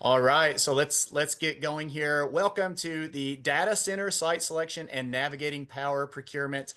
All right, so let's get going here. Welcome to the Data Center Site Selection and Navigating Power Procurement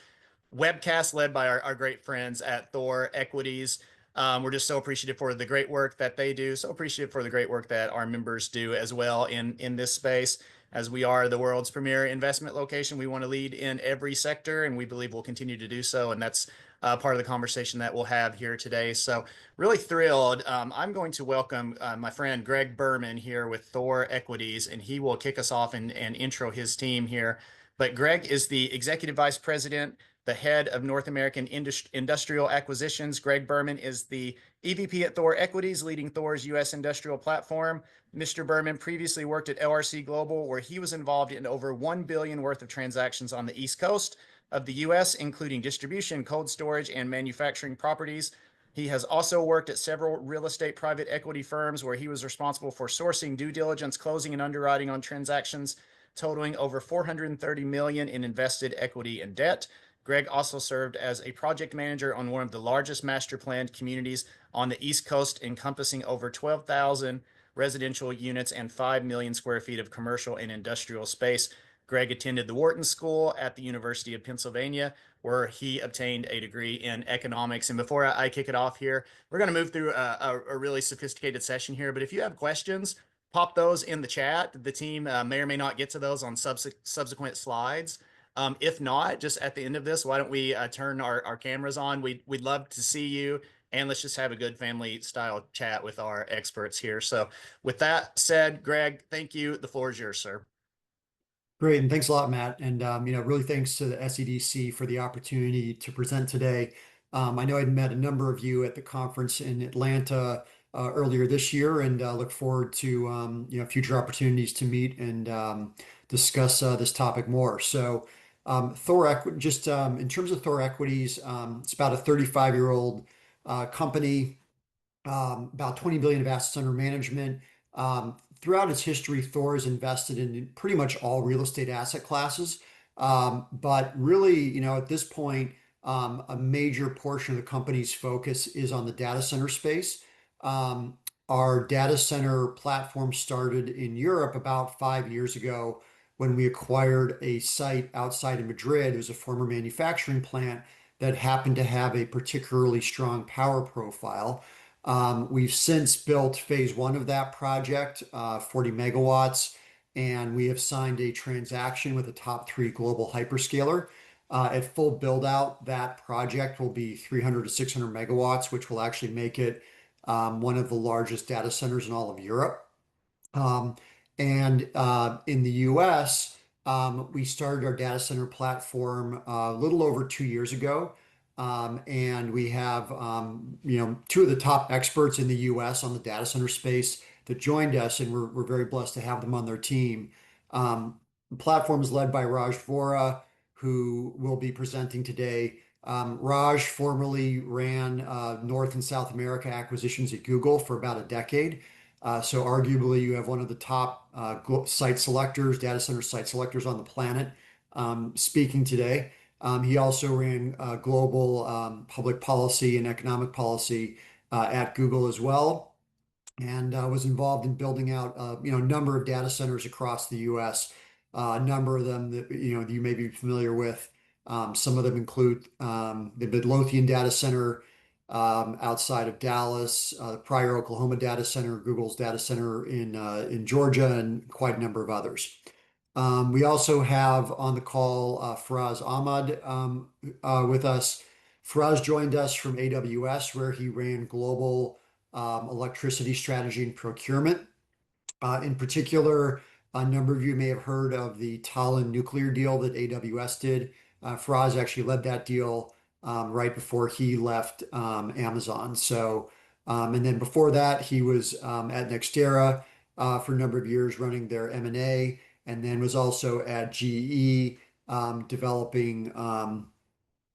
webcast led by our great friends at Thor Equities. We're just so appreciative for the great work that they do, so appreciative for the great work that our members do as well in this space. As we are the world's premier investment location, we want to lead in every sector, and we believe we'll continue to do so. And that's part of the conversation that we'll have here today. So really thrilled. I'm going to welcome my friend Greg Berman here with Thor Equities, and he will kick us off and intro his team here. But Greg is the Executive Vice President, the head of North American Industrial Acquisitions. Greg Berman is the EVP at Thor Equities, leading Thor's U.S. industrial platform. Mr. Berman previously worked at LRC Global, where he was involved in over $1 billion worth of transactions on the East Coast of the U.S., including distribution, cold storage, and manufacturing properties. He has also worked at several real estate private equity firms where he was responsible for sourcing, due diligence, closing, and underwriting on transactions totaling over $430 million in invested equity and debt. Greg also served as a project manager on one of the largest master planned communities on the East Coast, encompassing over 12,000 residential units and 5 million square feet of commercial and industrial space. Greg attended the Wharton School at the University of Pennsylvania, where he obtained a degree in economics. And before I kick it off here, we're going to move through a really sophisticated session here. But if you have questions, pop those in the chat. The team may or may not get to those on subsequent slides. If not, just at the end of this, why don't we turn our cameras on? We'd love to see you, and let's just have a good family style chat with our experts here. So with that said, Greg, thank you. The floor is yours, sir. Great, and thanks a lot, Matt. And really thanks to the SEDC for the opportunity to present today. I know I'd met a number of you at the conference in Atlanta earlier this year, and look forward to future opportunities to meet and discuss this topic more. So, just in terms of Thor Equities, it's about a 35-year-old company, about 20 billion of assets under management. Throughout its history, Thor has invested in pretty much all real estate asset classes. But really, at this point, a major portion of the company's focus is on the data center space. Our data center platform started in Europe about 5 years ago when we acquired a site outside of Madrid. It was a former manufacturing plant that happened to have a particularly strong power profile. We've since built phase one of that project, 40 megawatts, and we have signed a transaction with a top three global hyperscaler. At full build out, that project will be 300 to 600 megawatts, which will actually make it one of the largest data centers in all of Europe. And in the US, we started our data center platform a little over 2 years ago. And we have, two of the top experts in the US on the data center space that joined us, and we're very blessed to have them on their team. The platform is led by Vohra, who will be presenting today. Raj formerly ran North and South America acquisitions at Google for about a decade. So arguably you have one of the top site selectors, data center site selectors on the planet, speaking today. He also ran global public policy and economic policy at Google as well, and was involved in building out a number of data centers across the U.S. A number of them that you may be familiar with. Some of them include the Midlothian data center outside of Dallas, the Pryor, Oklahoma data center, Google's data center in Georgia, and quite a number of others. We also have on the call Faraz Ahmad with us. Faraz joined us from AWS, where he ran global electricity strategy and procurement. In particular, a number of you may have heard of the Tallinn nuclear deal that AWS did. Faraz actually led that deal right before he left Amazon. So, and then before that, he was at Nextera for a number of years running their M&A, and then was also at GE developing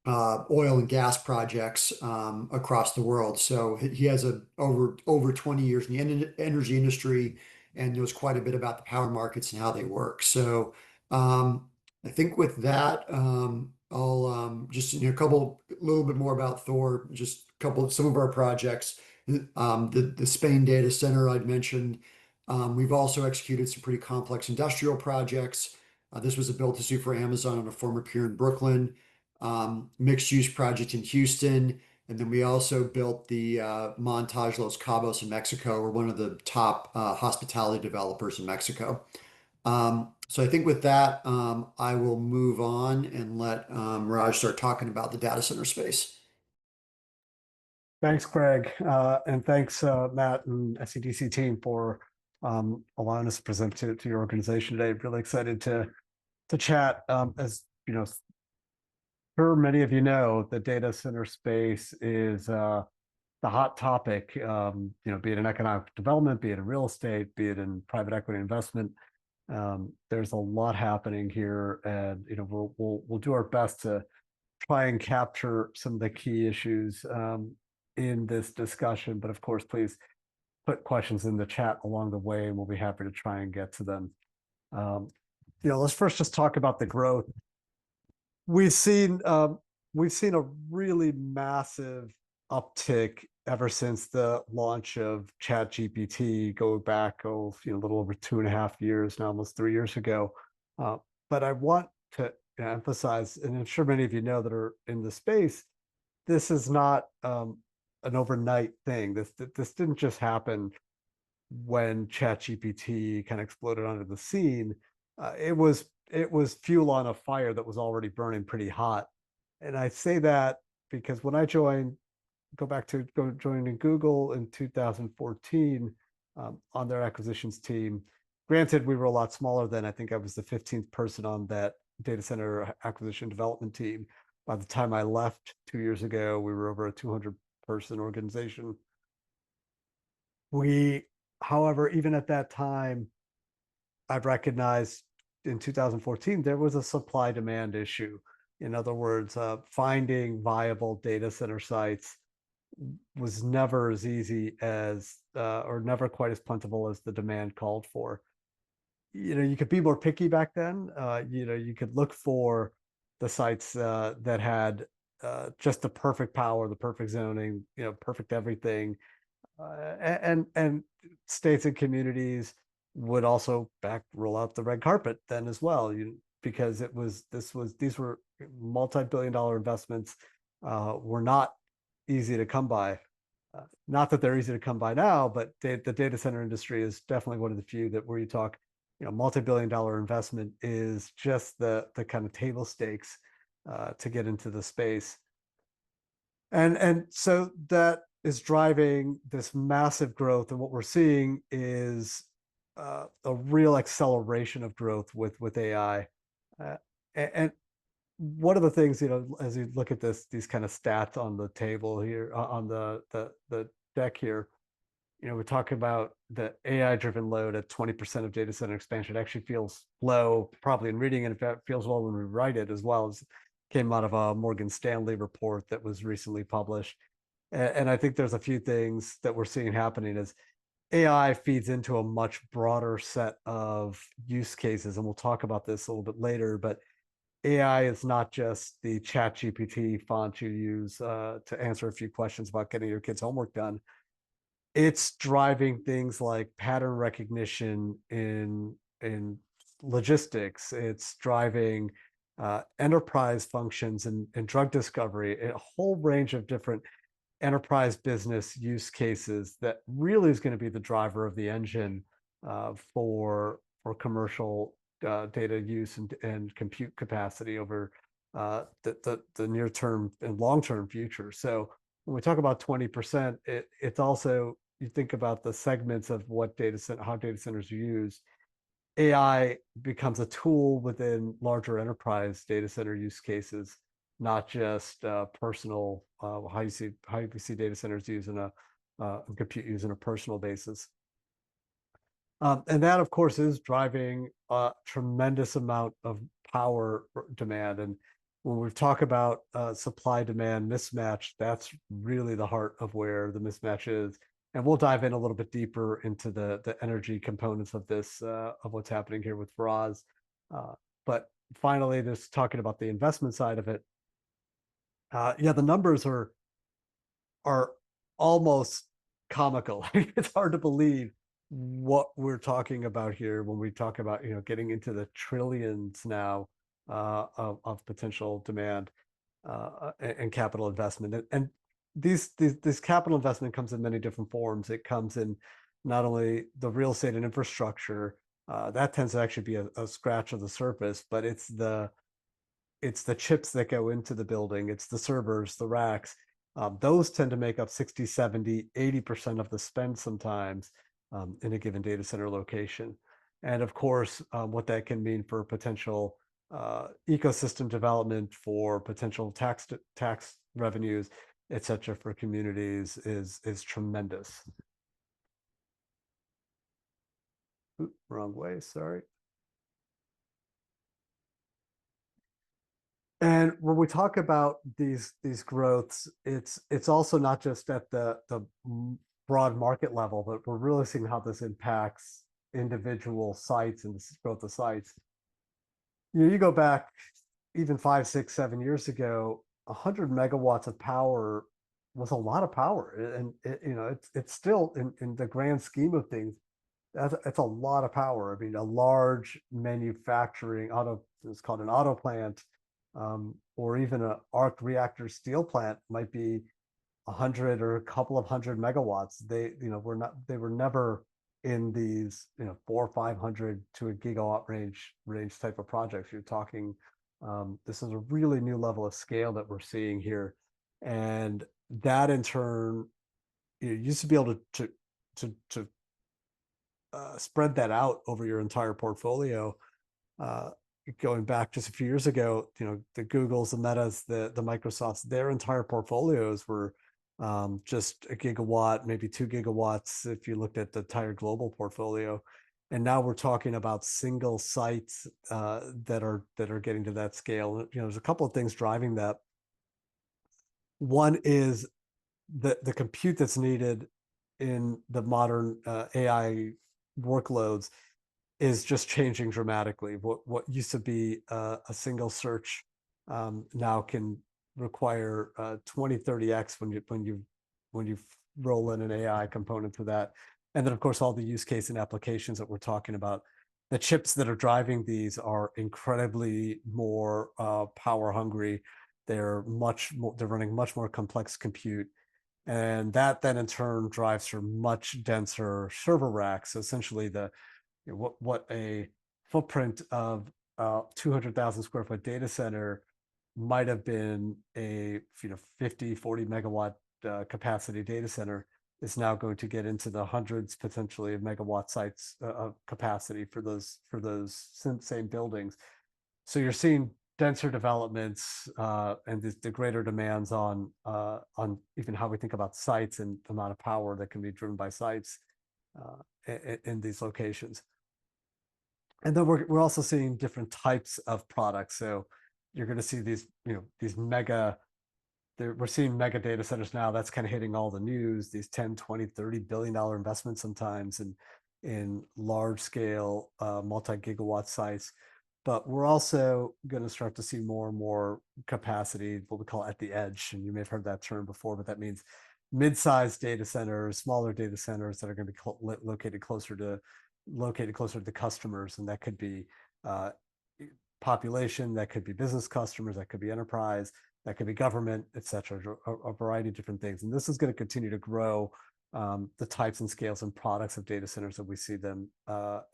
oil and gas projects across the world. So he has over 20 years in the energy industry and knows quite a bit about the power markets and how they work. So I think with that, I'll just a little bit more about Thor, just some of our projects. The Spain data center I'd mentioned, We've also executed some pretty complex industrial projects. This was a build to suit for Amazon on a former pier in Brooklyn, mixed use project in Houston. And then we also built the Montage Los Cabos in Mexico. We're one of the top hospitality developers in Mexico. So I think with that, I will move on and let Raj start talking about the data center space. Thanks, Greg, and thanks, Matt and SEDC team for allowing us to present to your organization today. Really excited to chat. As you know, sure many of you know, the data center space is the hot topic. Be it in economic development, be it in real estate, be it in private equity investment. There's a lot happening here, and we'll do our best to try and capture some of the key issues in this discussion. But of course, please put questions in the chat along the way, and we'll be happy to try and get to them. Let's first just talk about the growth. We've seen a really massive uptick ever since the launch of ChatGPT, going back a little over 2.5 years now, almost 3 years ago. But I want to emphasize, and I'm sure many of you know that are in the space, this is not an overnight thing. This didn't just happen when ChatGPT kind of exploded onto the scene. It was fuel on a fire that was already burning pretty hot. And I say that because when I joined joining Google in 2014 on their acquisitions team. Granted, we were a lot smaller then. I think I was the 15th person on that data center acquisition development team. By the time I left 2 years ago, we were over a 200-person organization. However, even at that time, I've recognized in 2014, there was a supply-demand issue. In other words, finding viable data center sites was never as easy as, or never quite as plentiful as the demand called for. You could be more picky back then. You could look for the sites that had just the perfect power, the perfect zoning, perfect everything. And states and communities would also roll out the red carpet then as well, because these were multi-billion-dollar investments, were not easy to come by. Not that they're easy to come by now, but the data center industry is definitely one of the few that where you talk, multi-billion-dollar investment is just the kind of table stakes to get into the space. And so that is driving this massive growth. And what we're seeing is a real acceleration of growth with AI. And one of the things, as you look at these kind of stats on the table here, on the deck here, we're talking about the AI-driven load at 20% of data center expansion. It actually feels low, probably in reading, and it feels low when we write it as well. As came out of a Morgan Stanley report that was recently published. And I think there's a few things that we're seeing happening as AI feeds into a much broader set of use cases. And we'll talk about this a little bit later, but AI is not just the ChatGPT font you use to answer a few questions about getting your kids' homework done. It's driving things like pattern recognition in logistics. It's driving enterprise functions and drug discovery, a whole range of different enterprise business use cases that really is going to be the driver of the engine for commercial data use and compute capacity over the near term and long term future. So when we talk about 20%, it's also, you think about the segments of how data centers are used. AI becomes a tool within larger enterprise data center use cases, not just personal, how you see data centers used in a compute used on a personal basis. And that, of course, is driving a tremendous amount of power demand. And when we talk about supply-demand mismatch, that's really the heart of where the mismatch is. And we'll dive in a little bit deeper into the energy components of this, of what's happening here with Vohra's. But finally, just talking about the investment side of it. The numbers are almost comical. It's hard to believe what we're talking about here when we talk about, getting into the trillions now of potential demand and capital investment. And this capital investment comes in many different forms. It comes in not only the real estate and infrastructure, that tends to actually be a scratch of the surface, but it's the chips that go into the building, it's the servers, the racks. Those tend to make up 60, 70, 80% of the spend sometimes in a given data center location. And of course, what that can mean for potential ecosystem development, for potential tax revenues, et cetera, for communities is tremendous. Oop, wrong way, sorry. And when we talk about these growths, it's also not just at the broad market level, but we're really seeing how this impacts individual sites and the growth of sites. You go back even 5, 6, 7 years ago, 100 megawatts of power was a lot of power, and it's still in the grand scheme of things, that's a lot of power. I mean, a large manufacturing it's called an auto plant, or even an arc reactor steel plant might be 100 or a couple of 100 megawatts. They were never in these 400 or 500 to a gigawatt range type of projects. You're talking, this is a really new level of scale that we're seeing here, and that in turn, you used to be able to spread that out over your entire portfolio. Going back just a few years ago, the Googles, the Metas, the Microsofts, their entire portfolios were just a gigawatt, maybe 2 gigawatts if you looked at the entire global portfolio. And now we're talking about single sites that are getting to that scale. There's a couple of things driving that. One is the compute that's needed in the modern AI workloads is just changing dramatically. What used to be a single search now can require 20, 30x when you roll in an AI component to that. And then of course all the use case and applications that we're talking about. The chips that are driving these are incredibly more power hungry. They're running much more complex compute. And that then in turn drives for much denser server racks. So essentially what a footprint of 200,000 square foot data center might have been a 50, 40 megawatt capacity data center is now going to get into the hundreds potentially of megawatt sites of capacity for those same buildings. So you're seeing denser developments and the greater demands on even how we think about sites and the amount of power that can be driven by sites in these locations. And then we're also seeing different types of products. So you're going to see these we're seeing mega data centers now. That's kind of hitting all the news, these 10, 20, $30 billion investments sometimes in large scale multi-gigawatt sites. But we're also going to start to see more and more capacity, what we call at the edge. And you may have heard that term before, but that means mid-sized data centers, smaller data centers that are going to be located closer to the customers. And that could be population, that could be business customers, that could be enterprise, that could be government, et cetera, a variety of different things. And this is going to continue to grow the types and scales and products of data centers that we see them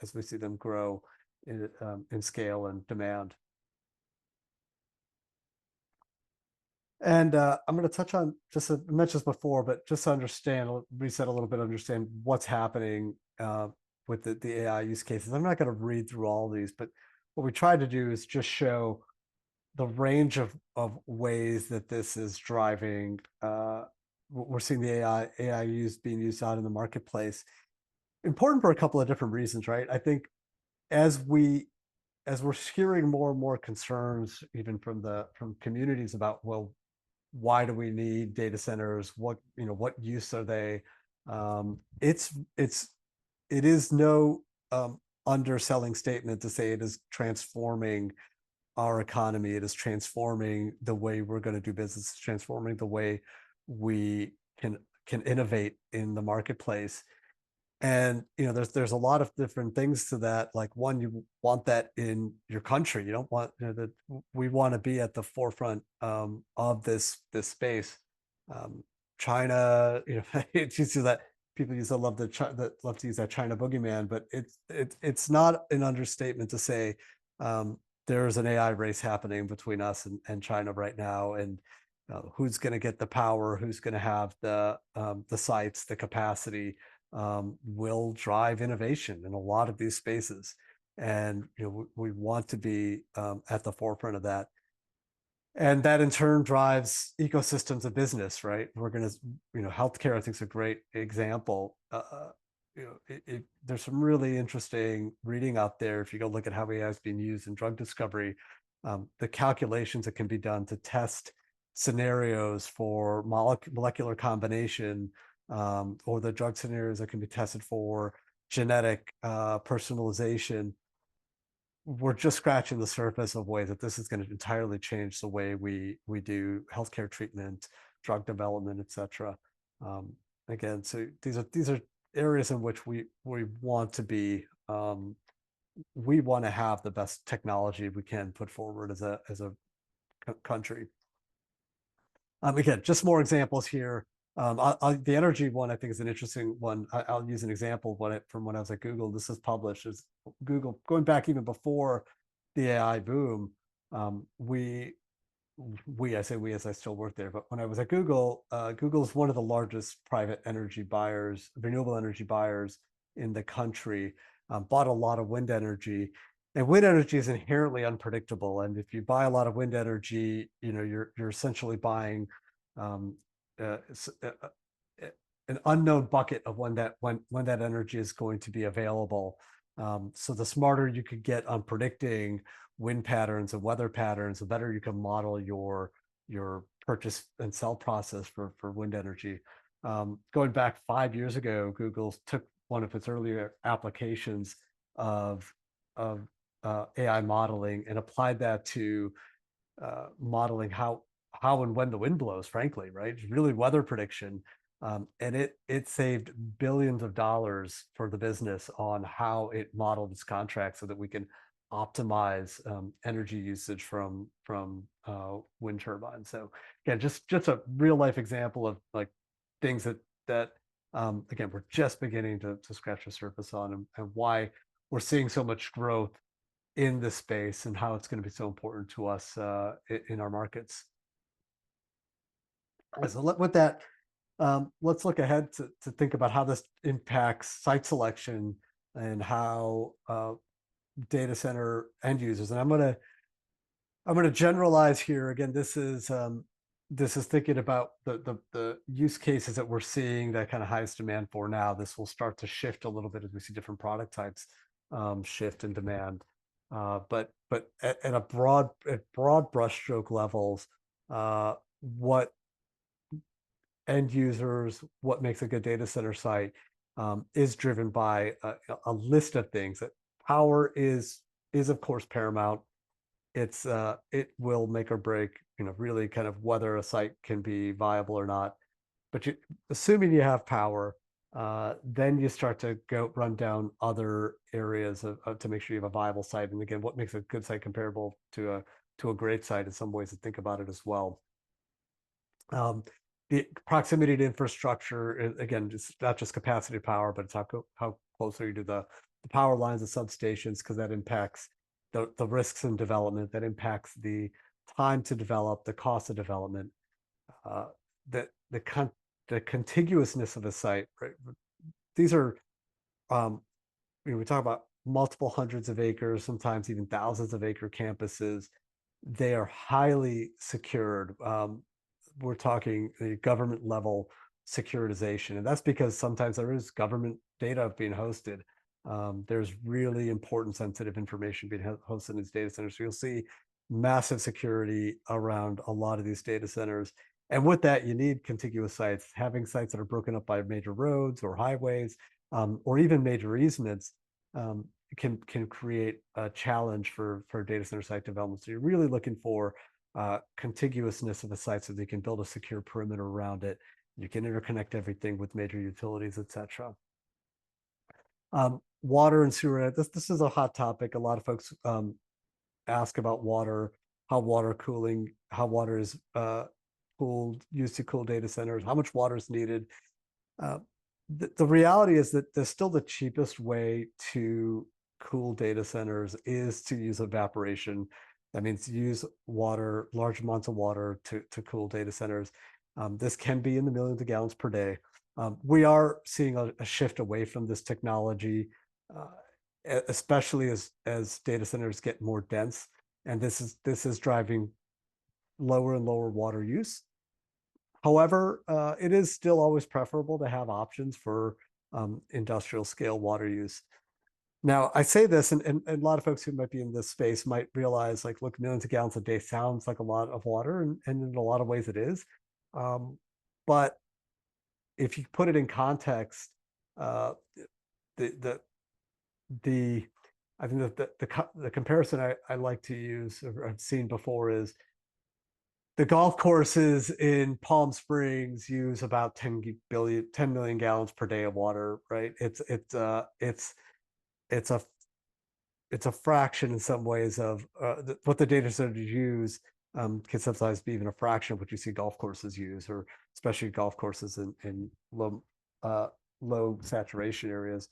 as we see them grow in scale and demand. And I'm going to touch on, just I mentioned this before, but just to understand, reset a little bit, understand what's happening with the AI use cases. I'm not going to read through all these, but what we tried to do is just show the range of ways that this is driving. We're seeing the AI being used out in the marketplace. Important for a couple of different reasons, right? I think as we're hearing more and more concerns, even from communities about, well, why do we need data centers? What use are they? It is no underselling statement to say it is transforming our economy. It is transforming the way we're going to do business. It's transforming the way we can innovate in the marketplace. And there's a lot of different things to that. Like, one, you want that in your country. You don't want that. We want to be at the forefront of this space. Um, China, it's used to that people used to love that love to use that China boogeyman, but it's not an understatement to say there's an AI race happening between us and China right now, and who's going to get the power, who's going to have the sites, the capacity, will drive innovation in a lot of these spaces. And we want to be at the forefront of that. And that in turn drives ecosystems of business, right? We're going to, healthcare, I think, is a great example. There's some really interesting reading out there. If you go look at how AI is being used in drug discovery, the calculations that can be done to test scenarios for molecular combination, or the drug scenarios that can be tested for genetic personalization. We're just scratching the surface of ways that this is going to entirely change the way we do healthcare treatment, drug development, etc. Again, so these are areas in which we want to be. We want to have the best technology we can put forward as a country. Again, just more examples here. The energy one, I think, is an interesting one. I'll use an example of from when I was at Google. This is published as Google, going back even before the AI boom. I say we as I still work there, but when I was at Google, Google is one of the largest private energy buyers, renewable energy buyers in the country. Bought a lot of wind energy. And wind energy is inherently unpredictable. And if you buy a lot of wind energy, you're essentially buying an unknown bucket of when that energy is going to be available. So the smarter you could get on predicting wind patterns and weather patterns, the better you can model your purchase and sell process for wind energy. Going back 5 years ago, Google took one of its earlier applications of AI modeling and applied that to modeling how and when the wind blows, frankly, right? It's really weather prediction. And it saved billions of dollars for the business on how it modeled its contracts so that we can optimize energy usage from wind turbines. So again, just a real life example of like things that again, we're just beginning to scratch the surface on, and why we're seeing so much growth in this space and how it's going to be so important to us in our markets. So with that, let's look ahead to think about how this impacts site selection and how data center end users. And I'm going to generalize here. Again, this is thinking about the use cases that we're seeing that kind of highest demand for now. This will start to shift a little bit as we see different product types shift in demand. But at a broad brushstroke levels, what end users, what makes a good data center site is driven by a list of things. That power is of course paramount. It will make or break, really kind of whether a site can be viable or not. But assuming you have power, then you start to run down other areas to make sure you have a viable site. And again, what makes a good site comparable to a great site in some ways to think about it as well. The proximity to infrastructure, again, it's not just capacity power, but it's how close are you to the power lines, the substations, because that impacts the risks in development, that impacts the time to develop, the cost of development, the contiguousness of a site. Right? These are, we talk about multiple hundreds of acres, sometimes even thousands of acre campuses. They are highly secured. We're talking a government level securitization, and that's because sometimes there is government data being hosted. There's really important sensitive information being hosted in these data centers. So you'll see massive security around a lot of these data centers. And with that, you need contiguous sites. Having sites that are broken up by major roads or highways, or even major easements, can create a challenge for data center site development. So you're really looking for contiguousness of the site so they can build a secure perimeter around it. You can interconnect everything with major utilities, etc. Water and sewer. This is a hot topic. A lot of folks ask about water, how water is cooled, used to cool data centers, how much water is needed. The reality is that there's still the cheapest way to cool data centers is to use evaporation. That means to use water, large amounts of water to cool data centers. This can be in the millions of gallons per day. We are seeing a shift away from this technology, especially as data centers get more dense, and this is driving lower and lower water use. However, it is still always preferable to have options for industrial scale water use. Now, I say this, and a lot of folks who might be in this space might realize, like, look, millions of gallons a day sounds like a lot of water, and in a lot of ways it is. But if you put it in context, uh, the the I think that the comparison I like to use, or I've seen before, is the golf courses in Palm Springs use about 10 million gallons per day of water, right? It's a it's a fraction in some ways of what the data centers use, can sometimes be even a fraction of what you see golf courses use, or especially golf courses in low saturation areas.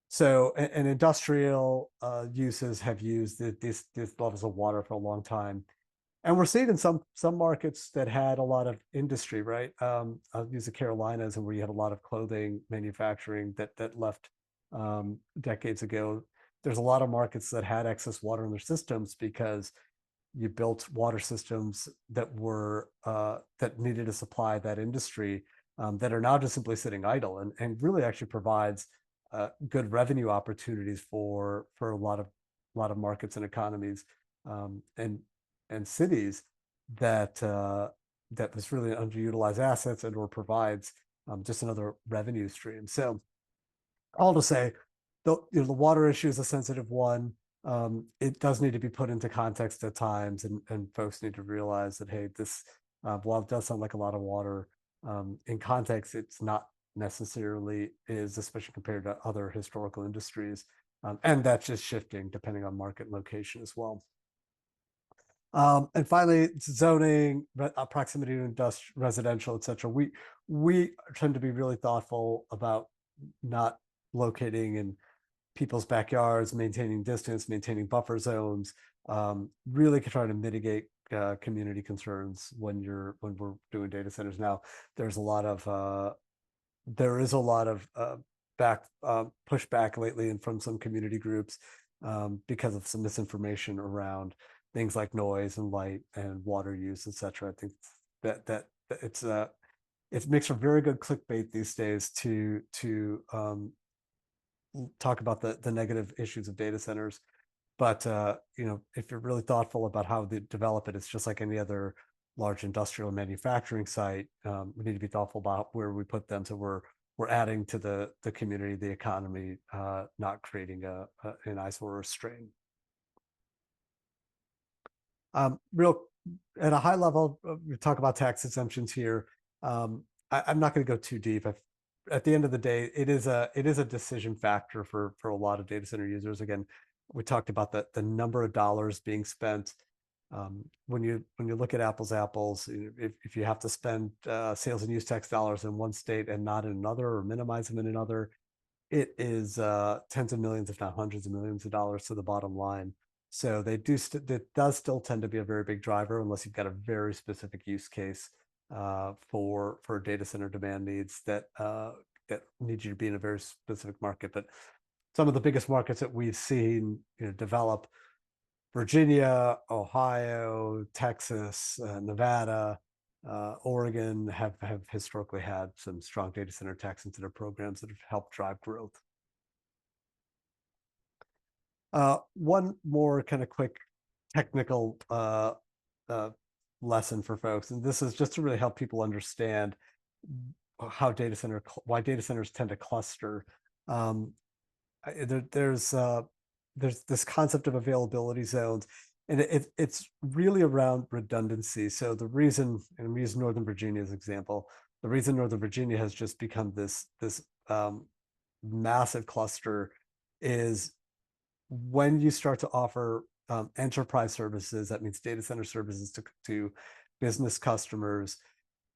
So, and industrial uses have used these levels of water for a long time. And we're seeing in some markets that had a lot of industry, right? I'll use the Carolinas, and where you had a lot of clothing manufacturing that left decades ago. There's a lot of markets that had excess water in their systems because you built water systems that were that needed to supply that industry, that are now just simply sitting idle, and really actually provides good revenue opportunities for a lot of markets and economies, and cities that that was really underutilized assets, and or provides just another revenue stream. So all to say, the water issue is a sensitive one. It does need to be put into context at times, and folks need to realize that, hey, this while it does sound like a lot of water, in context, it's not necessarily is, especially compared to other historical industries, and that's just shifting depending on market location as well. And finally, zoning, proximity to industrial, residential, etc. We tend to be really thoughtful about not locating in people's backyards, maintaining distance, maintaining buffer zones, really trying to mitigate community concerns when we're doing data centers. Now, there is a lot of pushback lately, and from some community groups, because of some misinformation around things like noise and light and water use, etc. I think that it makes for very good clickbait these days to talk about the negative issues of data centers. But if you're really thoughtful about how they develop it, it's just like any other large industrial manufacturing site. We need to be thoughtful about where we put them, so we're adding to the community, the economy, not creating an eyesore or a strain. Real at a high level, we talk about tax exemptions here. I'm not going to go too deep. At the end of the day, it is a decision factor for a lot of data center users. Again, we talked about the number of dollars being spent. When you look at apples, if you have to spend sales and use tax dollars in one state and not in another, or minimize them in another, it is tens of millions, if not hundreds of millions of dollars to the bottom line. So that does still tend to be a very big driver, unless you've got a very specific use case for data center demand needs that need you to be in a very specific market. But some of the biggest markets that we've seen develop: Virginia, Ohio, Texas, Nevada, Oregon have historically had some strong data center tax incentive programs that have helped drive growth. One more kind of quick technical lesson for folks, and this is just to really help people understand why data centers tend to cluster. There's this concept of availability zones, and it's really around redundancy. So the reason, and we use Northern Virginia as an example, the reason Northern Virginia has just become this massive cluster is when you start to offer enterprise services, that means data center services to business customers,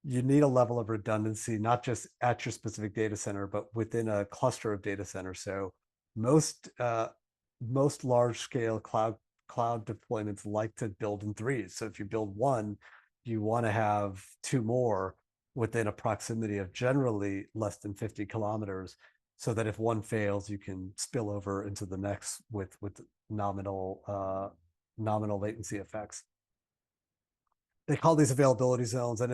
you need a level of redundancy, not just at your specific data center, but within a cluster of data centers. So most large scale cloud deployments like to build in threes. So if you build one, you want to have two more within a proximity of generally less than 50 kilometers, so that if one fails, you can spill over into the next with nominal latency effects. They call these availability zones, and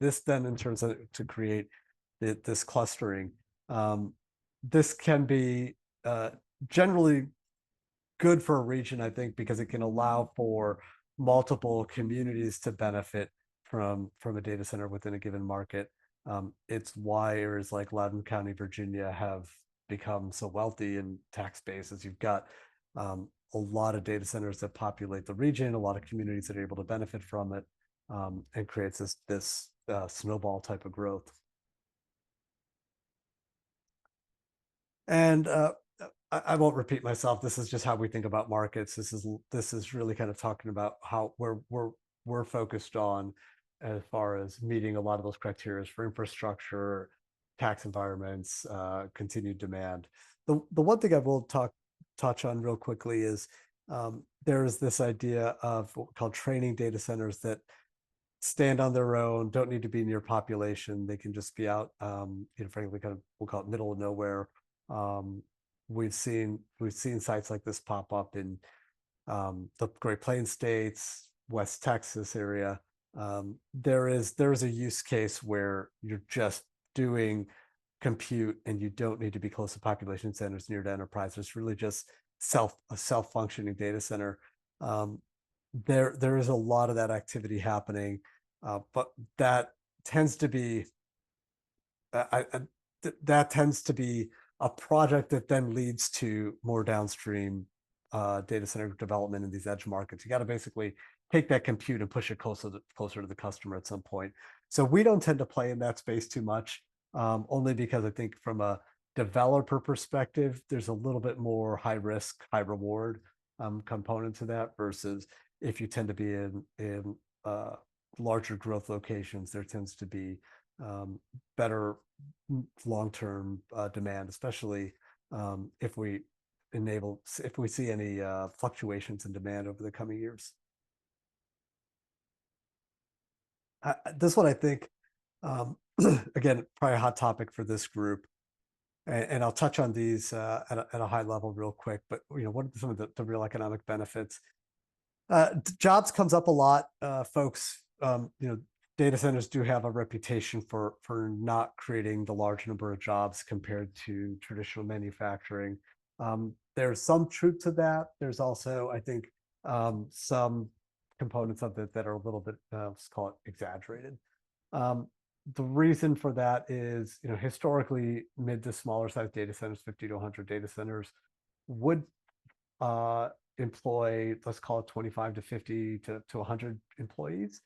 this then in turns to create this clustering. This can be generally good for a region, I think, because it can allow for multiple communities to benefit from a data center within a given market. It's why areas like Loudoun County, Virginia have become so wealthy in tax bases. You've got a lot of data centers that populate the region, a lot of communities that are able to benefit from it, and creates this snowball type of growth. And I won't repeat myself. This is just how we think about markets. This is really kind of talking about how we're focused on as far as meeting a lot of those criteria for infrastructure, tax environments, continued demand. The one thing I will touch on real quickly is there's this idea of what we call training data centers that stand on their own, don't need to be near population. They can just be out, frankly, kind of, we'll call it middle of nowhere. We've seen sites like this pop up in the Great Plains states, West Texas area. There's a use case where you're just doing compute and you don't need to be close to population centers near to enterprise. It's really just a self-functioning data center. There is a lot of that activity happening, but that tends to be a project that then leads to more downstream data center development in these edge markets. You got to basically take that compute and push it closer to the customer at some point. So we don't tend to play in that space too much, only because I think from a developer perspective, there's a little bit more high risk, high reward component to that, versus if you tend to be in larger growth locations, there tends to be better long-term demand, especially if we see any fluctuations in demand over the coming years. This one, I think, again, probably a hot topic for this group, and I'll touch on these at a high level real quick. But what are some of the real economic benefits? Jobs comes up a lot, folks. Data centers do have a reputation for not creating the large number of jobs compared to traditional manufacturing. There's some truth to that. There's also, I think, some components of it that are a little bit, let's call it, exaggerated. The reason for that is, historically, mid to smaller size data centers, 50 to 100 data centers, would employ, let's call it 25 to 50 to 100 employees.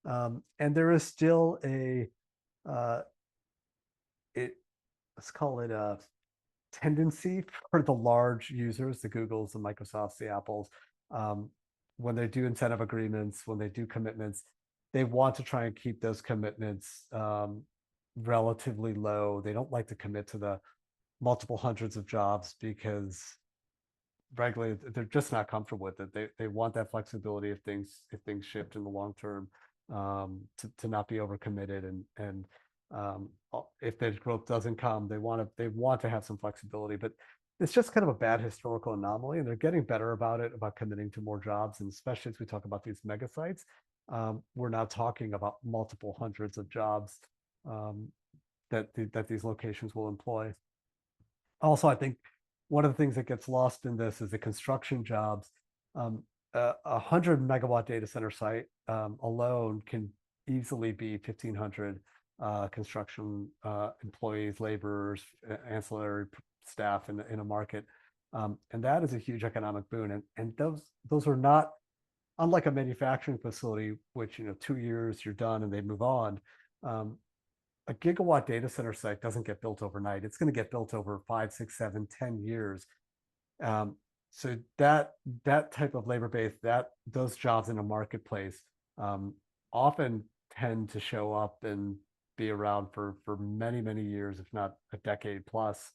And there is still let's call it a tendency for the large users, the Googles, the Microsofts, the Apples, when they do incentive agreements, when they do commitments, they want to try and keep those commitments relatively low. They don't like to commit to the multiple hundreds of jobs because frankly, they're just not comfortable with it. They want that flexibility if things shift in the long term, to not be overcommitted, and if their growth doesn't come, they want to have some flexibility. But it's just kind of a bad historical anomaly, and they're getting better about it, about committing to more jobs. And especially as we talk about these mega sites, we're now talking about multiple hundreds of jobs that these locations will employ. Also, I think one of the things that gets lost in this is the construction jobs. 100 megawatt data center site alone can easily be 1,500 construction employees, laborers, ancillary staff in a market, and that is a huge economic boon. And those are not, unlike a manufacturing facility, which 2 years you're done and they move on. a gigawatt data center site doesn't get built overnight. It's going to get built over 5, 6, 7, 10 years. So that type of labor base, those jobs in a marketplace often tend to show up and be around for many, many years, if not a decade plus.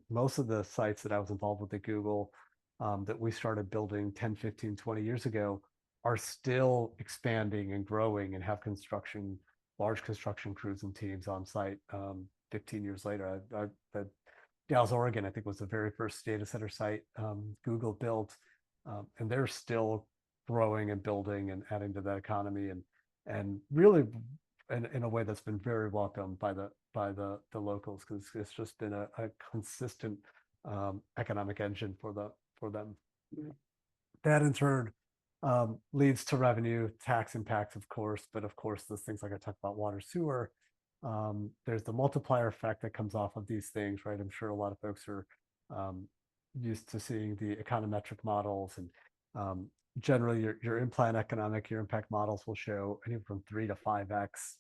Most of the sites that I was involved with at Google that we started building 10, 15, 20 years ago are still expanding and growing and have large construction crews and teams on site 15 years later. Dallas, Oregon, I think, was the very first data center site Google built, and they're still growing and building and adding to that economy, and really in a way that's been very welcomed by the locals, because it's just been a consistent economic engine for them. That in turn leads to revenue, tax impacts, of course, but of course, those things like I talked about, water, sewer. There's the multiplier effect that comes off of these things, right? I'm sure a lot of folks are used to seeing the econometric models, and generally your in-plan economic, your impact models will show anywhere from 3 to 5x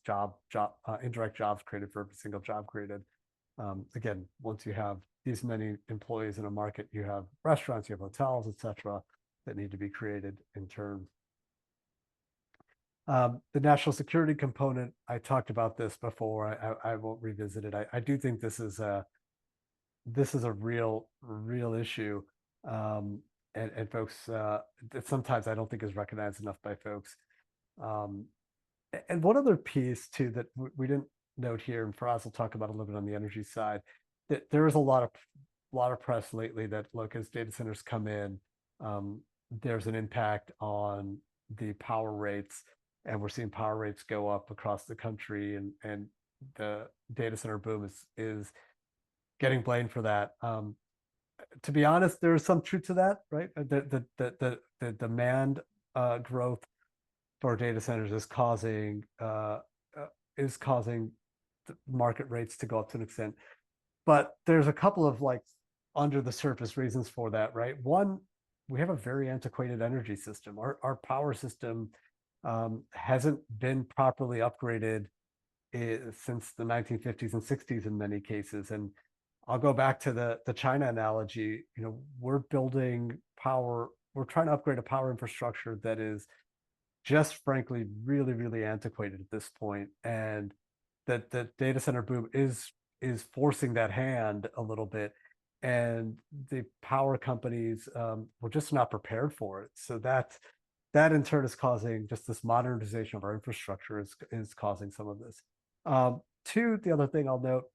indirect jobs created for every single job created. Again, once you have these many employees in a market, you have restaurants, you have hotels, etc., that need to be created in turn. The national security component, I talked about this before. I won't revisit it. I do think this is a real issue, and folks that sometimes I don't think is recognized enough by folks. And one other piece too that we didn't note here, and Faraz will talk about a little bit on the energy side, that there is a lot of press lately that, look, as data centers come in, there's an impact on the power rates, and we're seeing power rates go up across the country, and the data center boom is getting blamed for that. To be honest, there is some truth to that, right? The demand growth for data centers is causing the market rates to go up to an extent. But there's a couple of like under the surface reasons for that, right? One, we have a very antiquated energy system. Our power system hasn't been properly upgraded since the 1950s and 60s in many cases. And I'll go back to the China analogy. You know, we're building power, we're trying to upgrade a power infrastructure that is just frankly really, really antiquated at this point. And that the data center boom is forcing that hand a little bit. And the power companies were just not prepared for it. So that in turn is causing just this modernization of our infrastructure is causing some of this. Two, the other thing I'll note,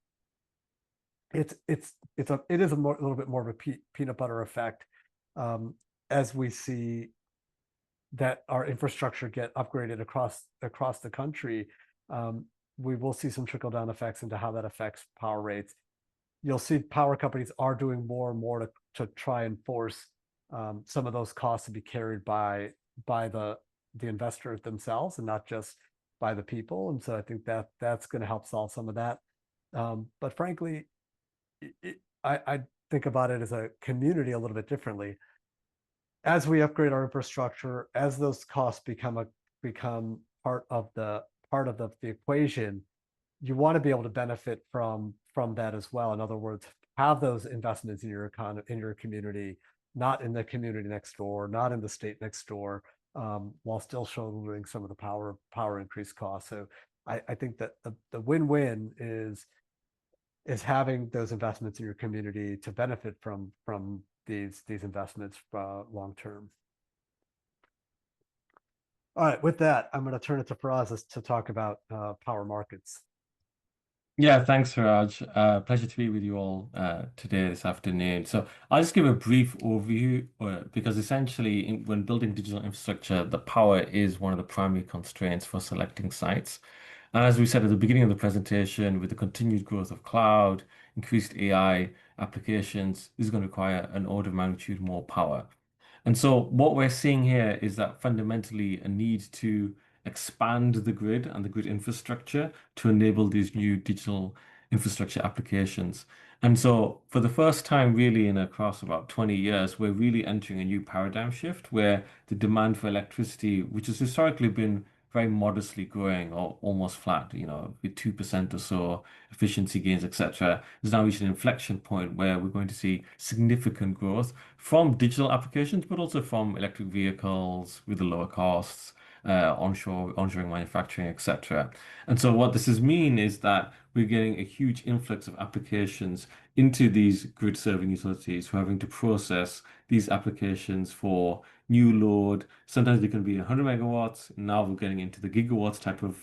it is a little bit more of a peanut butter effect as we see that our infrastructure get upgraded across the country. We will see some trickle down effects into how that affects power rates. You'll see power companies are doing more and more to try and force some of those costs to be carried by the investor themselves and not just by the people. And so I think that's going to help solve some of that. But frankly, I think about it as a community a little bit differently. As we upgrade our infrastructure, as those costs become part of the equation, you want to be able to benefit from that as well. In other words, have those investments in your community, not in the community next door, not in the state next door, while still shouldering some of the power increase costs. So I think that the win-win is having those investments in your community to benefit from these investments long term. All right, with that, I'm going to turn it to Faraz to talk about power markets. Yeah, thanks, Raj. Pleasure to be with you all today, this afternoon. So I'll just give a brief overview because essentially when building digital infrastructure, the power is one of the primary constraints for selecting sites. And as we said at the beginning of the presentation, with the continued growth of cloud, increased AI applications, this is going to require an order of magnitude more power. And so what we're seeing here is that fundamentally a need to expand the grid and the grid infrastructure to enable these new digital infrastructure applications. And so for the first time really across about 20 years, we're really entering a new paradigm shift where the demand for electricity, which has historically been very modestly growing or almost flat, with 2% or so efficiency gains, etc., has now reached an inflection point where we're going to see significant growth from digital applications, but also from electric vehicles with the lower costs, onshoring manufacturing, etc. And so what this has mean is that we're getting a huge influx of applications into these grid serving utilities who are having to process these applications for new load. Sometimes they can be 100 megawatts. Now we're getting into the gigawatts type of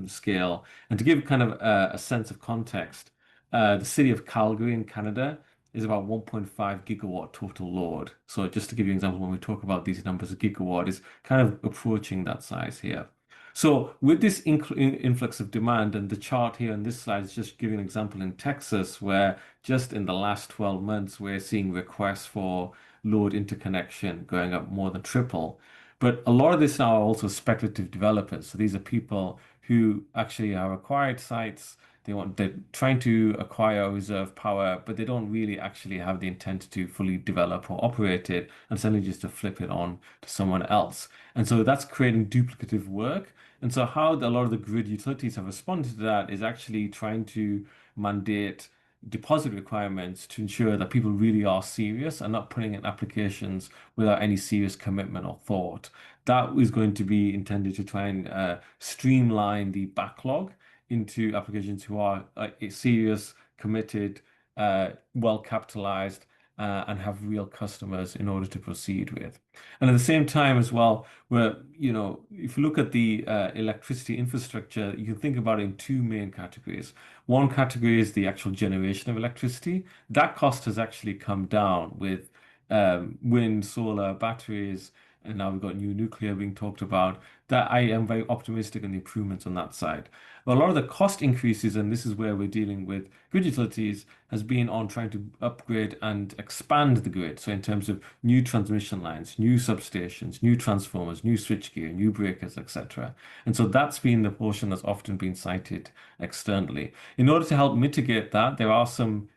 scale. And to give kind of a sense of context, the city of Calgary in Canada is about 1.5 gigawatt total load. So just to give you an example, when we talk about these numbers, a gigawatt is kind of approaching that size here. So with this influx of demand, and the chart here on this slide is just giving an example in Texas, where just in the last 12 months, we're seeing requests for load interconnection going up more than triple. But a lot of this now are also speculative developers. So these are people who actually are acquired sites. They're trying to acquire reserve power, but they don't really actually have the intent to fully develop or operate it, and suddenly just to flip it on to someone else. And so that's creating duplicative work. And so how a lot of the grid utilities have responded to that is actually trying to mandate deposit requirements to ensure that people really are serious and not putting in applications without any serious commitment or thought. That is going to be intended to try and streamline the backlog into applications who are serious, committed, well capitalized, and have real customers in order to proceed with. And at the same time as well, if you look at the electricity infrastructure, you can think about it in two main categories. One category is the actual generation of electricity. That cost has actually come down with wind, solar, batteries, and now we've got new nuclear being talked about. That I am very optimistic in the improvements on that side. But a lot of the cost increases, and this is where we're dealing with grid utilities, has been on trying to upgrade and expand the grid. So in terms of new transmission lines, new substations, new transformers, new switchgear, new breakers, etc. And so that's been the portion that's often been cited externally. In order to help mitigate that, there are some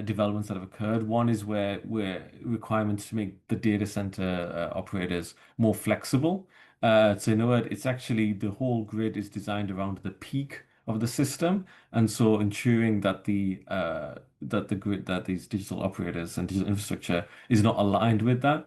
developments that have occurred. One is where requirements to make the data center operators more flexible. So in other words, it's actually the whole grid is designed around the peak of the system, and so ensuring that the grid, that these digital operators and digital infrastructure is not aligned with that.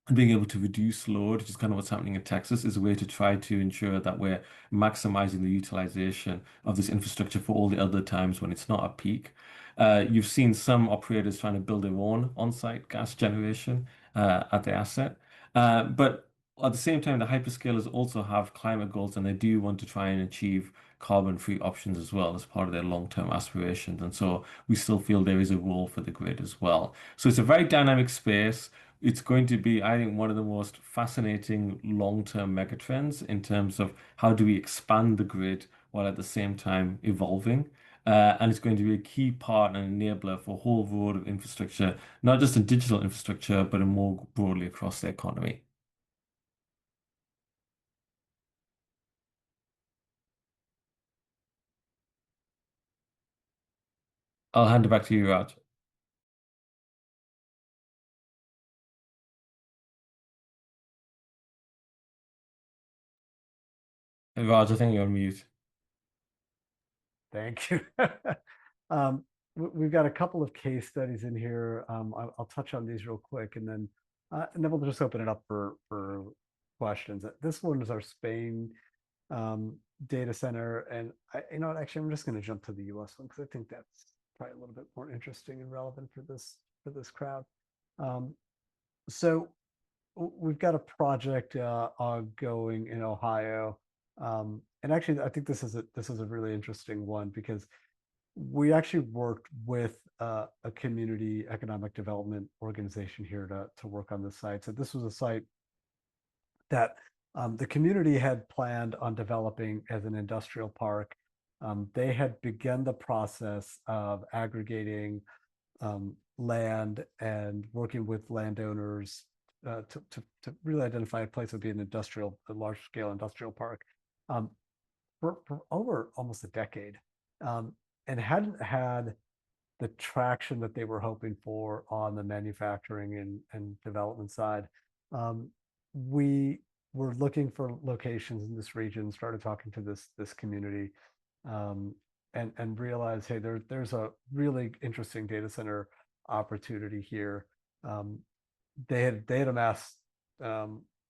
And being able to reduce load, which is kind of what's happening in Texas, is a way to try to ensure that we're maximizing the utilization of this infrastructure for all the other times when it's not at peak. You've seen some operators trying to build their own on-site gas generation at the asset. But at the same time, the hyperscalers also have climate goals, and they do want to try and achieve carbon-free options as well as part of their long-term aspirations. And so we still feel there is a role for the grid as well. So it's a very dynamic space. It's going to be, I think, one of the most fascinating long-term megatrends in terms of how do we expand the grid while at the same time evolving. And it's going to be a key part and enabler for a whole world of infrastructure, not just in digital infrastructure, but in more broadly across the economy. I'll hand it back to you, Raj. Hey, Raj, I think you're on mute. Thank you. We've got a couple of case studies in here. I'll touch on these real quick, and then we'll just open it up for questions. This one is our Spain data center, and actually, I'm just going to jump to the U.S. one because I think that's probably a little bit more interesting and relevant for this crowd. So we've got a project ongoing in Ohio, and actually, I think this is a really interesting one because we actually worked with a community economic development organization here to work on this site. So this was a site that the community had planned on developing as an industrial park. They had begun the process of aggregating land and working with landowners to really identify a place that would be a large-scale industrial park for over almost a decade, and hadn't had the traction that they were hoping for on the manufacturing and development side. We we're looking for locations in this region, started talking to this community, and realized, hey, there's a really interesting data center opportunity here. They had amassed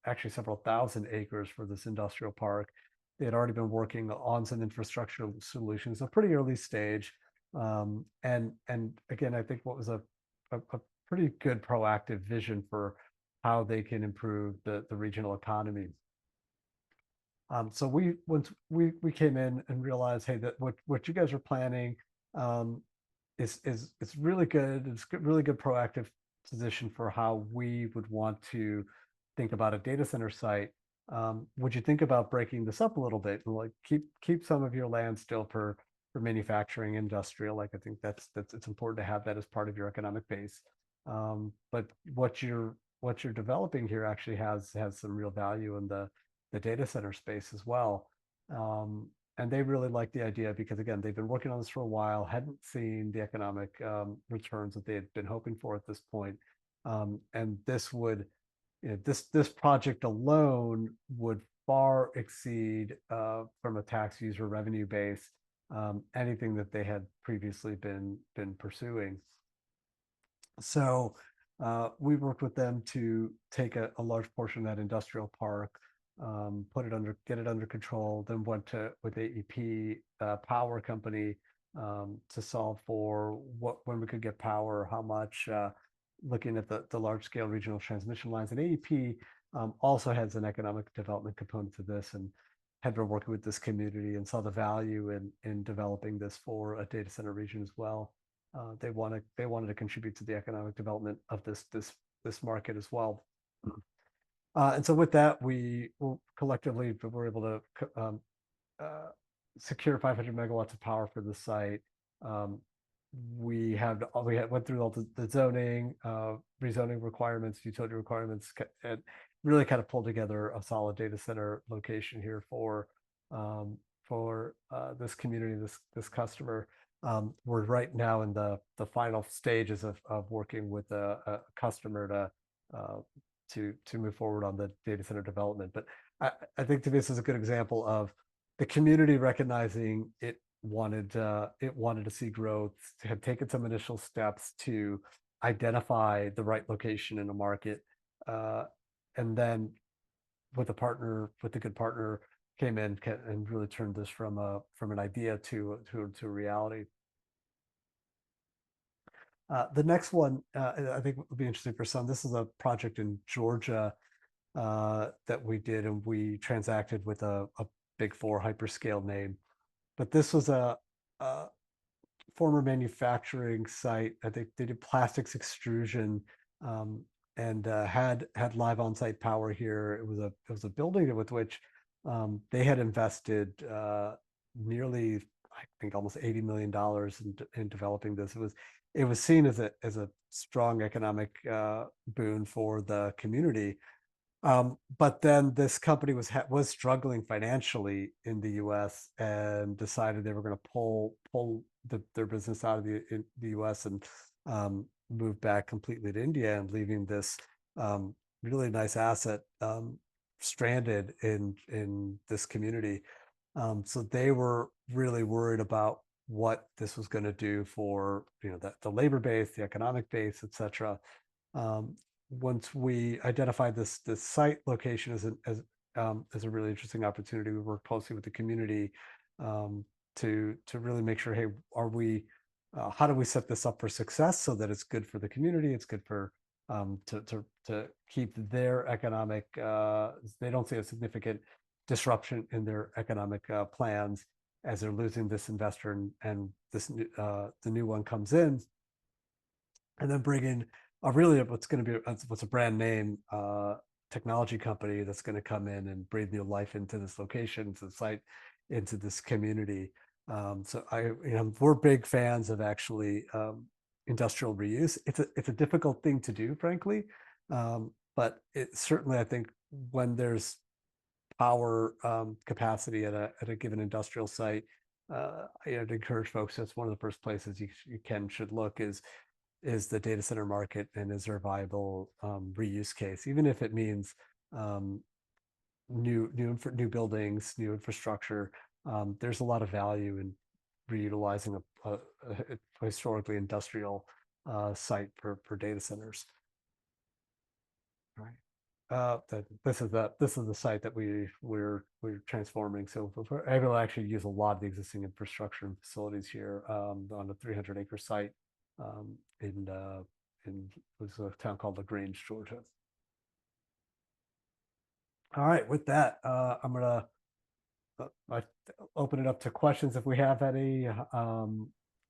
actually several thousand acres for this industrial park. They had already been working on some infrastructure solutions, a pretty early stage. And again, I think what was a pretty good proactive vision for how they can improve the regional economy. So once we came in and realized, hey, that what you guys are planning is it's really good. It's really good proactive position for how we would want to think about a data center site. Would you think about breaking this up a little bit and like keep some of your land still for manufacturing, industrial? Like I think that's it's important to have that as part of your economic base. But what you're developing here actually has some real value in the data center space as well. And they really like the idea because again, they've been working on this for a while, hadn't seen the economic returns that they had been hoping for at this point. And this would, this project alone would far exceed from a tax user revenue base anything that they had previously been pursuing. So we worked with them to take a large portion of that industrial park, get it under control, then went with AEP power company to solve for when we could get power, how much, looking at the large scale regional transmission lines. And AEP also has an economic development component to this, and had been working with this community and saw the value in developing this for a data center region as well. They wanted to contribute to the economic development of this market as well. And so with that, we collectively were able to secure 500 megawatts of power for the site. We went through all the zoning, rezoning requirements, utility requirements, and really kind of pulled together a solid data center location here for this community, this customer. We're right now in the final stages of working with a customer to move forward on the data center development. But I think this is a good example of the community recognizing it wanted to see growth, had taken some initial steps to identify the right location in a market, and then with a good partner, came in and really turned this from an idea to a reality. The next one, I think would be interesting for some. This is a project in Georgia that we did, and we transacted with a Big Four hyperscale name. But this was a former manufacturing site. I think they did plastics extrusion, and had live on-site power here. It was a building with which they had invested nearly, I think, almost $80 million in developing this. It was seen as a strong economic boon for the community. But then this company was struggling financially in the U.S. and decided they were going to pull their business out of the U.S. and move back completely to India, and leaving this really nice asset stranded in this community. So they were really worried about what this was going to do for the labor base, the economic base, et cetera. Once we identified this site location as a really interesting opportunity, we worked closely with the community to really make sure, hey, how do we set this up for success so that it's good for the community, it's good for to keep their economic, they don't see a significant disruption in their economic plans as they're losing this investor, and this the new one comes in, and then bring in what's a brand name technology company that's going to come in and breathe new life into this location, to the site, into this community. So we're big fans of actually industrial reuse. It's a difficult thing to do, frankly, but it certainly, I think, when there's power capacity at a given industrial site, I'd encourage folks, that's one of the first places you should look is the data center market, and is there a viable reuse case, even if it means new buildings, new infrastructure. There's a lot of value in reutilizing a historically industrial site for data centers. Right. This is the site that we're transforming. So we're able to actually use a lot of the existing infrastructure and facilities here on a 300-acre site in it was a town called LaGrange, Georgia. All right, with that, I'm gonna open it up to questions if we have any,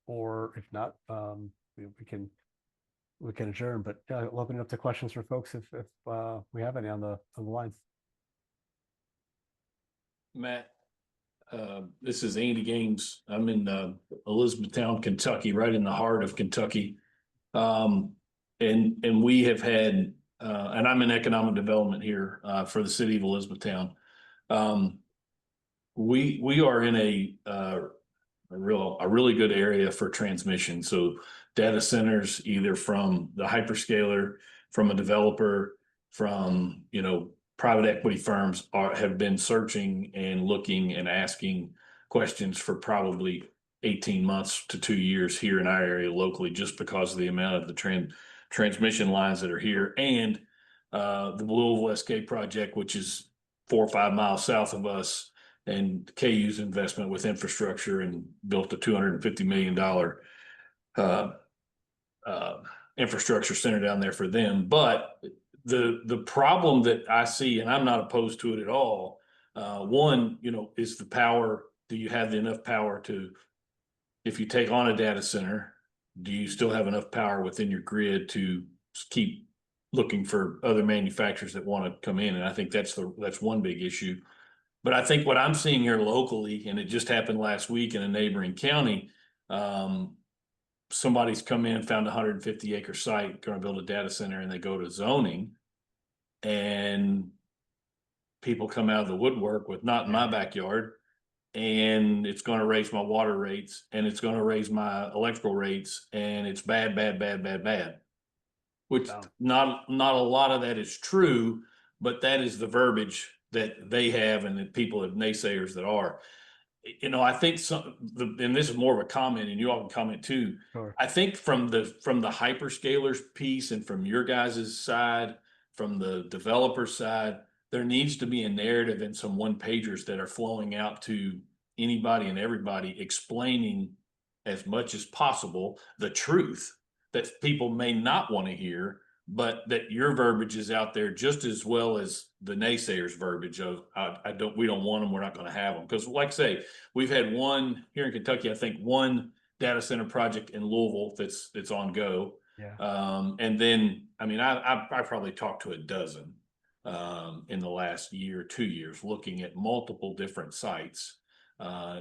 or if not, we can adjourn. But I'll open it up to questions for folks if we have any on the line. Matt, this is Andy Gaines. I'm in Elizabethtown, Kentucky, right in the heart of Kentucky. And we have had, and I'm in economic development here for the city of Elizabethtown. We are in a really good area for transmission. So data centers, either from the hyperscaler, from a developer, from private equity firms, have been searching and looking and asking questions for probably 18 months to 2 years here in our area locally, just because of the amount of the transmission lines that are here, and the Louisville SK project, which is 4 or 5 miles south of us, and KU's investment with infrastructure and built a $250 million infrastructure center down there for them. But the problem that I see, and I'm not opposed to it at all, one, is the power. Do you have enough power to, if you take on a data center, do you still have enough power within your grid to keep looking for other manufacturers that want to come in? And I think that's one big issue. But I think what I'm seeing here locally, and it just happened last week in a neighboring county, somebody's come in, found a 150-acre site, going to build a data center, and they go to zoning, and people come out of the woodwork with, not in my backyard, and it's going to raise my water rates, and it's going to raise my electrical rates, and it's bad, bad, bad, bad, bad. Which not a lot of that is true, but that is the verbiage that they have, and that people have naysayers that are. I think and this is more of a comment, and you all can comment too. Sure. I think from the hyperscalers piece, and from your guys' side, from the developer side, there needs to be a narrative and some one-pagers that are flowing out to anybody and everybody, explaining as much as possible the truth that people may not want to hear, but that your verbiage is out there just as well as the naysayers' verbiage of, we don't want them, we're not going to have them. Because like I say, we've had one here in Kentucky, I think one data center project in Louisville that's on go. Yeah. And then, I probably talked to a dozen in the last year or 2 years, looking at multiple different sites,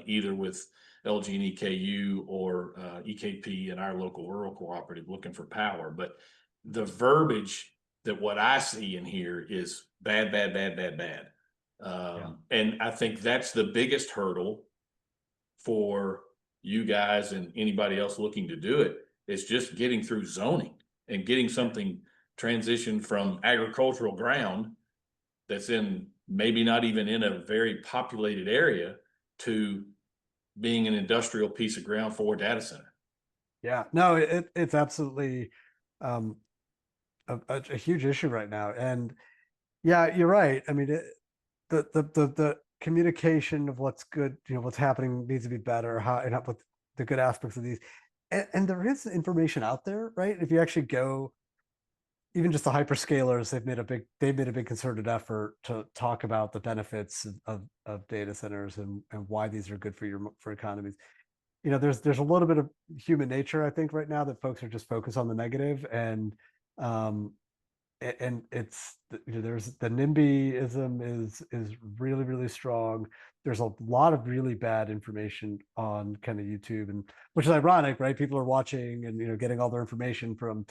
either with LG and EKU or EKP and our local rural cooperative, looking for power. But the verbiage that what I see in here is bad, bad, bad, bad, bad. And I think that's the biggest hurdle for you guys and anybody else looking to do it, is just getting through zoning and getting something transitioned from agricultural ground that's in maybe not even in a very populated area to being an industrial piece of ground for a data center. Yeah, no, it's absolutely a huge issue right now. And yeah, you're right. I mean, the communication of what's good, what's happening needs to be better, and what the good aspects of these. And there is information out there, right? If you actually go, even just the hyperscalers, they've made a big concerted effort to talk about the benefits of data centers and why these are good for economies. There's a little bit of human nature, I think, right now, that folks are just focused on the negative, and it's there's the NIMBYism is really, really strong. There's a lot of really bad information on kind of YouTube, and which is ironic, right? People are watching and getting all their information from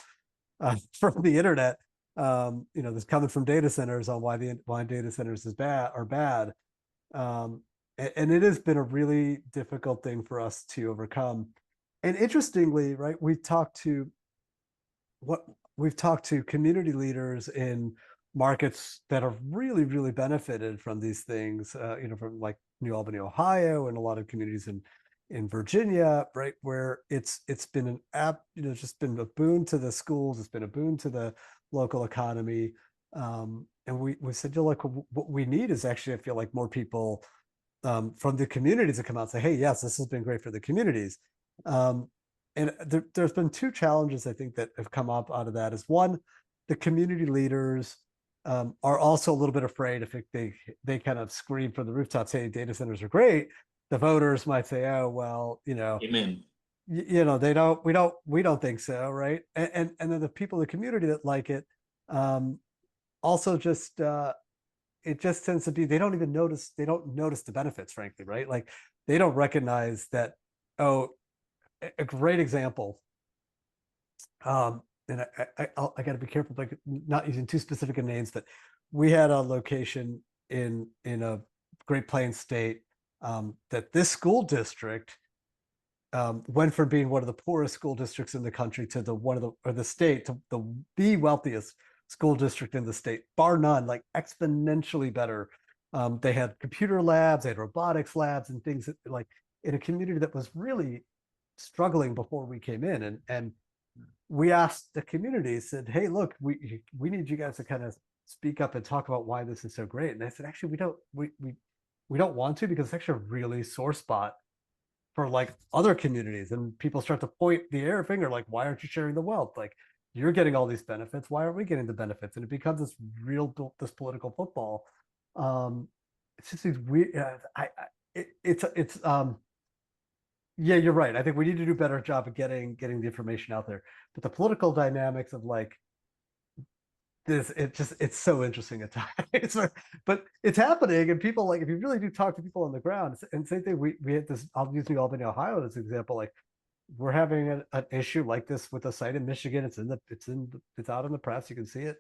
the internet. That's coming from data centers on why data centers are bad. And it has been a really difficult thing for us to overcome. And interestingly, right, we've talked to community leaders in markets that have really, really benefited from these things, from like New Albany, Ohio, and a lot of communities in Virginia, right, where it's been an just been a boon to the schools, it's been a boon to the local economy. And we said, like, what we need is actually, I feel like, more people from the communities to come out and say, hey, yes, this has been great for the communities. And there's been two challenges, I think, that have come up out of that. Is one, the community leaders are also a little bit afraid if they kind of scream from the rooftops, hey, data centers are great. The voters might say, oh, well, Amen. they don't, we don't think so, right? And then the people in the community that like it, also just it just tends to be, they don't notice the benefits, frankly, right? Like, they don't recognize that. Oh, a great example. And I got to be careful, like, not using too specific of names, but we had a location in a Great Plains state that this school district went from being one of the poorest school districts in the country to the state to the wealthiest school district in the state, bar none, like exponentially better. They had computer labs, they had robotics labs, and things that, like, in a community that was really struggling before we came in. And we asked the community, said, hey, look, we need you guys to kind of speak up and talk about why this is so great. And they said, actually, we don't want to, because it's actually a really sore spot for, like, other communities. And people start to point the air finger, like, why aren't you sharing the wealth? Like, you're getting all these benefits, why aren't we getting the benefits? And it becomes this political football. It's just these weird, yeah, you're right. I think we need to do a better job of getting the information out there. But the political dynamics of, like, this, it's so interesting at times. But it's happening, and people, like, if you really do talk to people on the ground, and same thing, we had this, I'll use New Albany, Ohio as an example. Like, we're having an issue like this with a site in Michigan. It's out in the press, you can see it.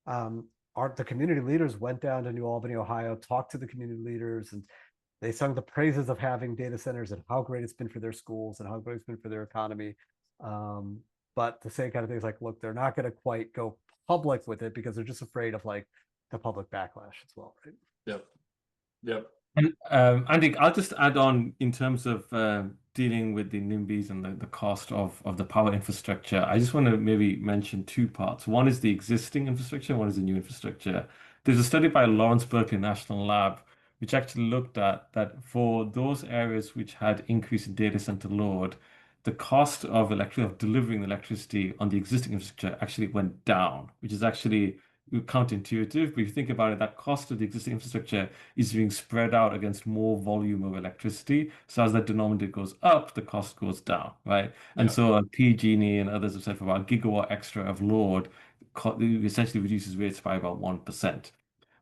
The community leaders went down to New Albany, Ohio, talked to the community leaders, and they sung the praises of having data centers and how great it's been for their schools and how great it's been for their economy. But the same kind of things, like, look, they're not going to quite go public with it because they're just afraid of, like, the public backlash as well, right? Yep. And Andy, I'll just add on in terms of dealing with the NIMBYs and the cost of the power infrastructure. I just want to maybe mention two parts. One is the existing infrastructure, one is the new infrastructure. There's a study by Lawrence Berkeley National Lab which actually looked at that for those areas which had increase in data center load, the cost of delivering electricity on the existing infrastructure actually went down, which is actually counterintuitive. But if you think about it, that cost of the existing infrastructure is being spread out against more volume of electricity. So as that denominator goes up, the cost goes down, right? And so PG&E and others have said for about a gigawatt extra of load, it essentially reduces rates by about 1%.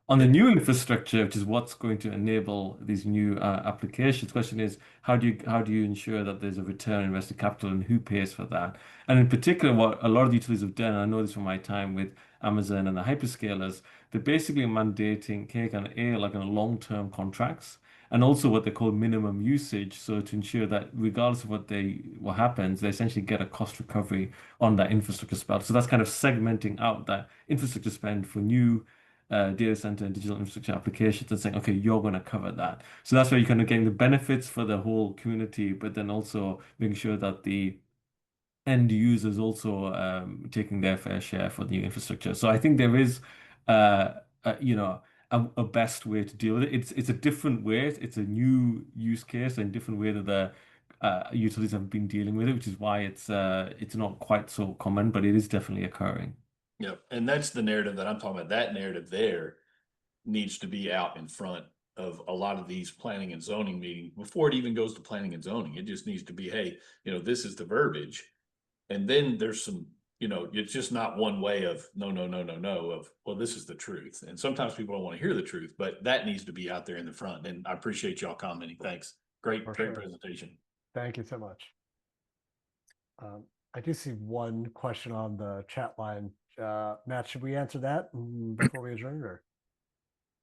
On the new infrastructure, which is what's going to enable these new applications, the question is, how do you ensure that there's a return on invested capital, and who pays for that? And in particular, what a lot of the utilities have done, and I know this from my time with Amazon and the hyperscalers, they're basically mandating like on long-term contracts, and also what they call minimum usage. So to ensure that regardless of what happens, they essentially get a cost recovery on that infrastructure spend. So that's kind of segmenting out that infrastructure spend for new data center and digital infrastructure applications and saying, okay, you're going to cover that. So that's where you're kind of getting the benefits for the whole community, but then also making sure that the end users also taking their fair share for the new infrastructure. So I think there is, a best way to deal with it. It's a different way. It's a new use case and different way that the utilities have been dealing with it, which is why it's not quite so common, but it is definitely occurring. Yep. And that's the narrative that I'm talking about. That narrative there needs to be out in front of a lot of these planning and zoning meetings before it even goes to planning and zoning. It just needs to be, hey, this is the verbiage. And then there's some, it's just not one way of no, of, well, this is the truth. And sometimes people don't want to hear the truth, but that needs to be out there in the front. And I appreciate y'all commenting. Thanks. Great presentation. Thank you so much. I do see one question on the chat line. Matt, should we answer that before we adjourn, or?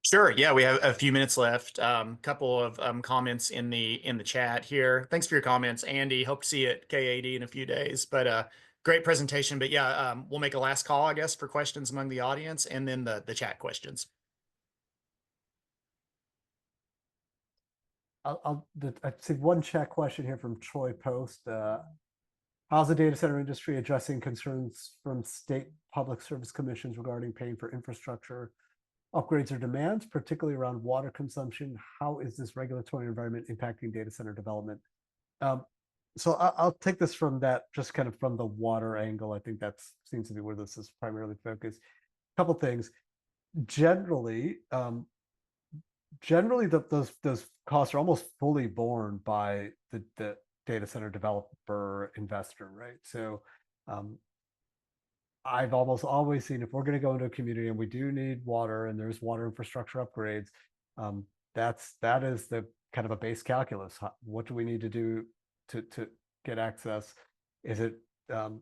Sure. Yeah, we have a few minutes left. Couple of comments in the chat here. Thanks for your comments, Andy. Hope to see you at K80 in a few days. But great presentation. But yeah, we'll make a last call, I guess, for questions among the audience, and then the chat questions. I see one chat question here from Troy Post. How's the data center industry addressing concerns from state public service commissions regarding paying for infrastructure upgrades or demands, particularly around water consumption? How is this regulatory environment impacting data center development? So I'll take this from that, just kind of from the water angle. I think that seems to be where this is primarily focused. A couple things. Generally, those costs are almost fully borne by the data center developer investor, right? So I've almost always seen, if we're going to go into a community and we do need water and there's water infrastructure upgrades, that is the kind of a base calculus. What do we need to do to get access? Is it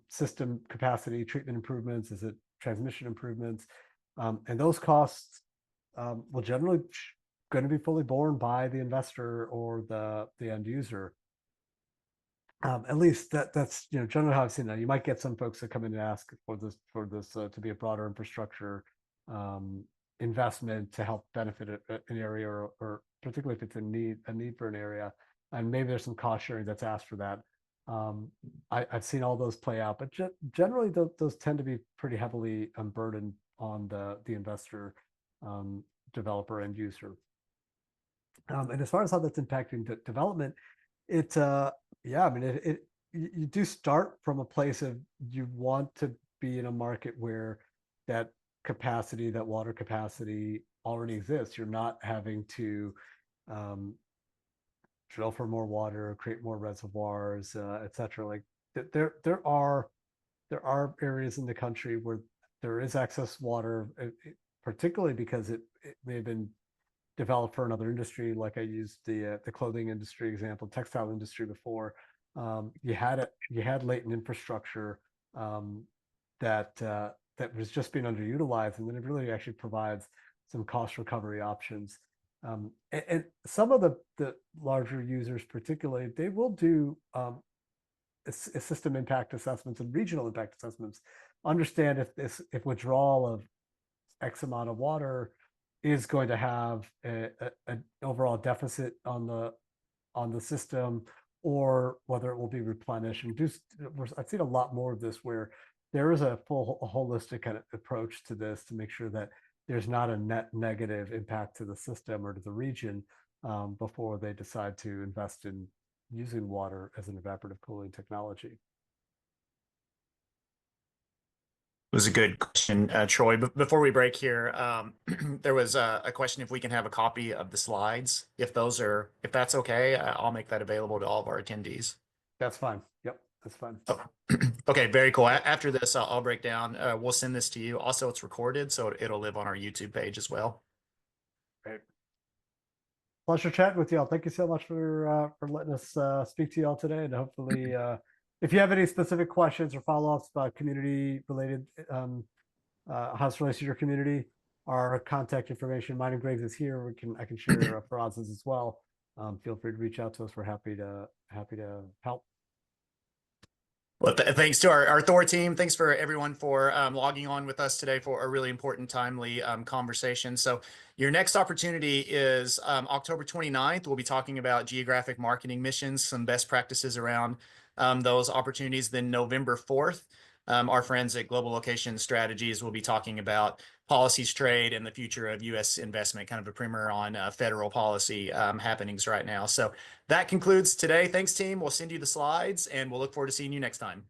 system capacity, treatment improvements? Is it transmission improvements? And those costs will generally going to be fully borne by the investor or the end user. At least that's generally how I've seen that. You might get some folks that come in and ask for this to be a broader infrastructure investment to help benefit an area, or particularly if it's a need for an area, and maybe there's some cost sharing that's asked for that. I've seen all those play out, but generally those tend to be pretty heavily burdened on the investor, developer, end user. And as far as how that's impacting development, yeah, I mean, you do start from a place of, you want to be in a market where that capacity, that water capacity already exists. You're not having to drill for more water, create more reservoirs, et cetera. Like there are areas in the country where there is excess water, particularly because it may have been developed for another industry. Like I used the clothing industry example, textile industry before. You had latent infrastructure that was just being underutilized, and then it really actually provides some cost recovery options. And some of the larger users, particularly, they will do system impact assessments and regional impact assessments. Understand if withdrawal of X amount of water is going to have an overall deficit on the system, or whether it will be replenished. And I've seen a lot more of this where there is a holistic kind of approach to this to make sure that there's not a net negative impact to the system or to the region before they decide to invest in using water as an evaporative cooling technology. It was a good question, Troy. But before we break here, there was a question if we can have a copy of the slides. If that's okay, I'll make that available to all of our attendees. That's fine. Yep, that's fine. Oh, okay, very cool. After this, I'll break down. We'll send this to you. Also, it's recorded, so it'll live on our YouTube page as well. Great. Pleasure chatting with y'all. Thank you so much for letting us speak to y'all today, and hopefully. If you have any specific questions or follow-ups about community-related, how it's related to your community, our contact information, mine and Greg's, is here. I can share Faraz's as well. Feel free to reach out to us. We're happy to help. Well, thanks to our Thor team. Thanks for everyone for logging on with us today for a really important, timely conversation. So your next opportunity is October 29th. We'll be talking about geographic marketing missions, some best practices around those opportunities. Then November 4th, our friends at Global Location Strategies will be talking about policies, trade, and the future of U.S. investment, kind of a primer on federal policy happenings right now. So that concludes today. Thanks, team. We'll send you the slides, and we'll look forward to seeing you next time.